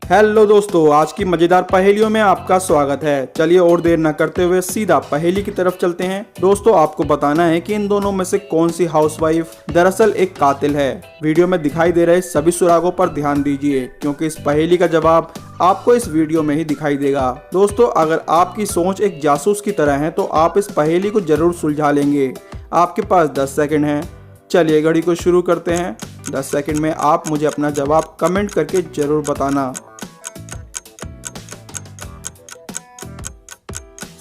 Hello दोस्तों, आज की मजेदार पहेलियों में आपका स्वागत है। चलिए और देर न करते हुए सीधा पहेली की तरफ चलते हैं। दोस्तों, आपको बताना है कि इन दोनों में से कौन सी हाउसवाइफ दरअसल एक कातिल है। वीडियो में दिखाई दे रहे सभी सुरागों पर ध्यान दीजिए, क्योंकि इस पहेली का जवाब आपको इस वीडियो में ही दिखाई देगा। दोस्तों, अगर आपकी सोच एक जासूस की तरह है तो आप इस पहेली को जरूर सुलझा लेंगे। आपके पास 10 सेकंड हैं। चलिए घड़ी को शुरू करते हैं। 10 सेकंड में आप मुझे अपना जवाब कमेंट करके जरूर बताना।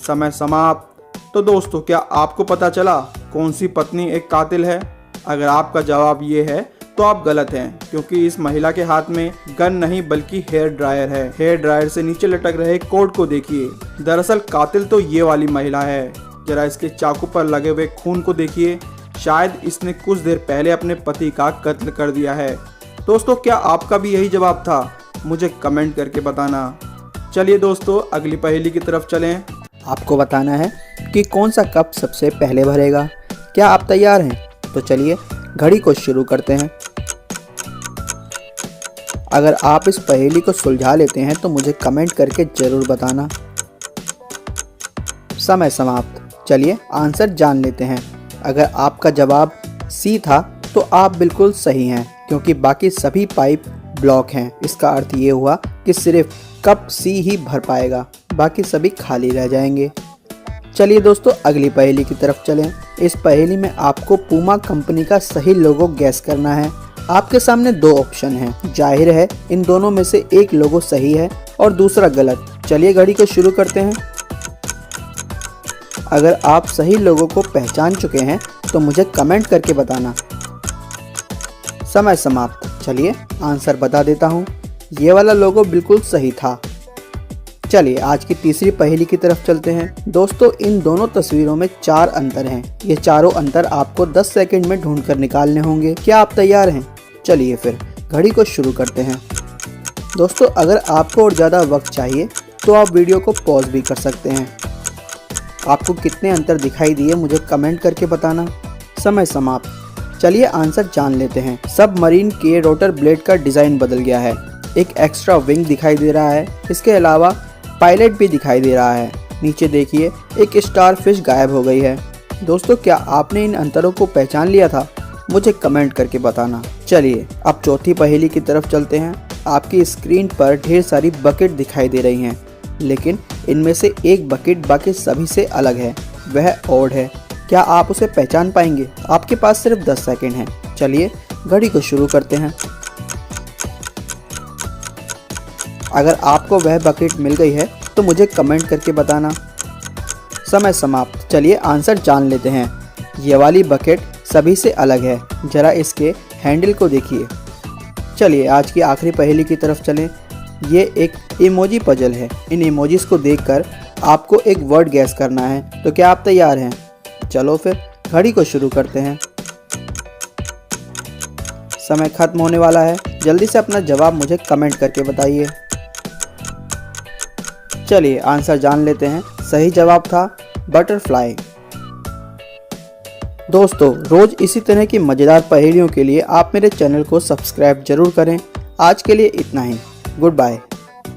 समय समाप्त। तो दोस्तों, क्या आपको पता चला कौन सी पत्नी एक कातिल है? अगर आपका जवाब ये है तो आप गलत हैं, क्योंकि इस महिला के हाथ में गन नहीं बल्कि हेयर ड्रायर है। हेयर ड्रायर से नीचे लटक रहे कोड को देखिए। दरअसल कातिल तो ये वाली महिला है। जरा इसके चाकू पर लगे हुए खून को देखिए। शायद इसने कुछ देर पहले अपने पति का कत्ल कर दिया है। दोस्तों, क्या आपका भी यही जवाब था? मुझे कमेंट करके बताना। चलिए दोस्तों, अगली पहेली की तरफ चलें। आपको बताना है कि कौन सा कप सबसे पहले भरेगा। क्या आप तैयार हैं? तो चलिए घड़ी को शुरू करते हैं। अगर आप इस पहेली को सुलझा लेते हैं तो मुझे कमेंट करके जरूर बताना। समय समाप्त। चलिए आंसर जान लेते हैं। अगर आपका जवाब सी था तो आप बिल्कुल सही हैं, क्योंकि बाकी सभी पाइप ब्लॉक हैं। इसका अर्थ ये हुआ कि सिर्फ कप सी ही भर पाएगा, बाकी सभी खाली रह जाएंगे। चलिए दोस्तों, अगली पहेली की तरफ चलें। इस पहेली में आपको पूमा कंपनी का सही लोगो गैस करना है। आपके सामने दो ऑप्शन हैं। जाहिर है इन दोनों में से एक लोगो सही है और दूसरा गलत। चलिए घड़ी को शुरू करते हैं। अगर आप सही लोगों को पहचान चुके हैं तो मुझे कमेंट करके बताना। समय समाप्त। चलिए आंसर बता देता हूँ। ये वाला लोगो बिल्कुल सही था। चलिए आज की तीसरी पहेली की तरफ चलते हैं। दोस्तों, इन दोनों तस्वीरों में 4 अंतर हैं। ये चारों अंतर आपको 10 सेकंड में ढूंढ कर निकालने होंगे। क्या आप तैयार हैं? चलिए फिर घड़ी को शुरू करते हैं। दोस्तों, अगर आपको और ज़्यादा वक्त चाहिए तो आप वीडियो को पॉज भी कर सकते हैं। आपको कितने अंतर दिखाई दिए मुझे कमेंट करके बताना। समय समाप्त। चलिए आंसर जान लेते हैं। सबमरीन के रोटर ब्लेड का डिज़ाइन बदल गया है। एक एक्स्ट्रा विंग दिखाई दे रहा है। इसके अलावा पायलट भी दिखाई दे रहा है। नीचे देखिए, एक स्टार फिश गायब हो गई है। दोस्तों, क्या आपने इन अंतरों को पहचान लिया था? मुझे कमेंट करके बताना। चलिए अब चौथी पहेली की तरफ चलते हैं। आपकी स्क्रीन पर ढेर सारी बकेट दिखाई दे रही हैं, लेकिन इनमें से एक बकेट बाकी सभी से अलग है। वह ऑड है। क्या आप उसे पहचान पाएंगे? आपके पास सिर्फ 10 सेकंड हैं। चलिए घड़ी को शुरू करते हैं। अगर आपको वह बकेट मिल गई है तो मुझे कमेंट करके बताना। समय समाप्त। चलिए आंसर जान लेते हैं। ये वाली बकेट सभी से अलग है। जरा इसके हैंडल को देखिए। चलिए आज की आखिरी पहेली की तरफ चलें। ये एक इमोजी पजल है। इन इमोजीज को देखकर आपको एक वर्ड गैस करना है। तो क्या आप तैयार हैं? चलो फिर घड़ी को शुरू करते हैं। समय खत्म होने वाला है। जल्दी से अपना जवाब मुझे कमेंट करके बताइए। चलिए आंसर जान लेते हैं। सही जवाब था बटरफ्लाई। दोस्तों, रोज इसी तरह की मजेदार पहेलियों के लिए आप मेरे चैनल को सब्सक्राइब जरूर करें। आज के लिए इतना ही। Good bye.